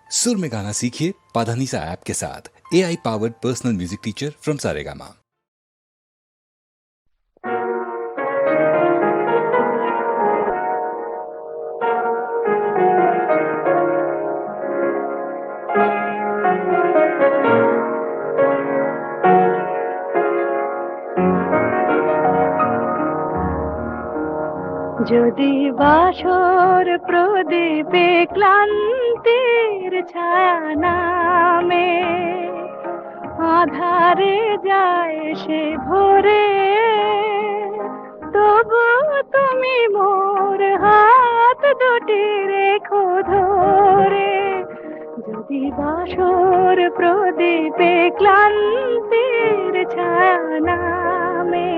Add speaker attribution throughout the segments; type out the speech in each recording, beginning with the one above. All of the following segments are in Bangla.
Speaker 1: सुर में गाना सीखिए पाधानीसा ऐप के साथ। AI powered personal music teacher from Saregama.
Speaker 2: যদি বাসর প্রদীপে ক্লান্তির ছায়া নামে, আধারে যায় সে ভোরে, তবু তুমি মোর হাত দুটি রেখো ধরে। যদি বাসর প্রদীপে ক্লান্তির ছায়া নামে,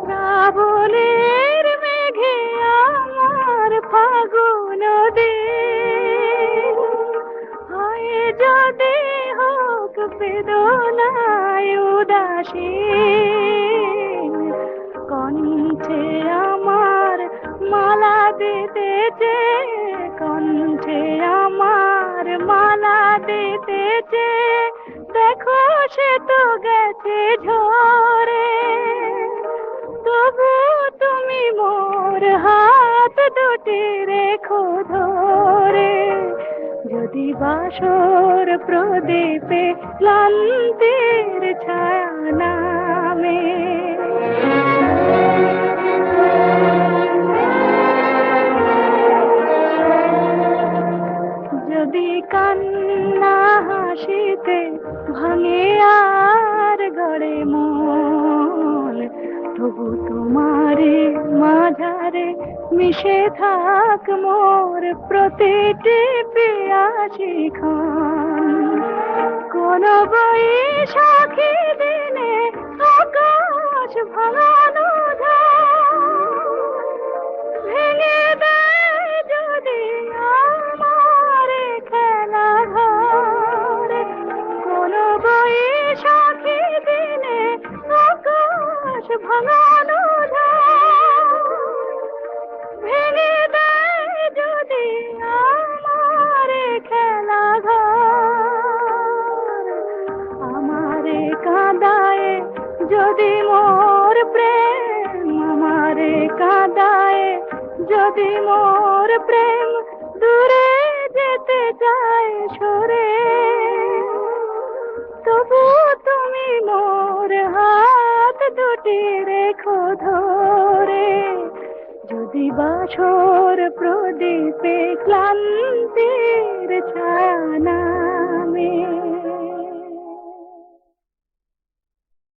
Speaker 2: শ্রাবণের মেঘে আমার ফাগুন দিন, হয় যদি হোক বেদনায় উদাসীন, কণ্ঠে আমার মালা দিতেছে, কণ্ঠে আমার মালা দিতেছে, দেখো সে তো গেছে ঝরে, তবু তুমি মোর হাত দুটি রেখো ধরে। যদি বাসর প্রদীপে ক্লান্তির ছায়া নামে, যদি কান্না হাসিতে ভাঙে আর গড়ে মন, তবু তোমারে মাঝারে মিশে থাক মোর প্রতিটি পিয়াসী ক্ষণ। কোন বৈশাখী দিনে আকাশ ভাঙানো ভেঙে দেয় যদি আমার খেলা ঘর। কোন বৈশাখী দিনে আকাশ ভাঙানো ভেঙে দেয় যদি আমার খেলা ঘর। আমারে কাঁদায় যদি মোর প্রেম, আমারে কাঁদায় যদি মোর প্রেম, দূরে যেতে চায় সরে, তবু তুমি মোর হাত দুটি রেখো ধরে। যদি বাসর প্রদীপে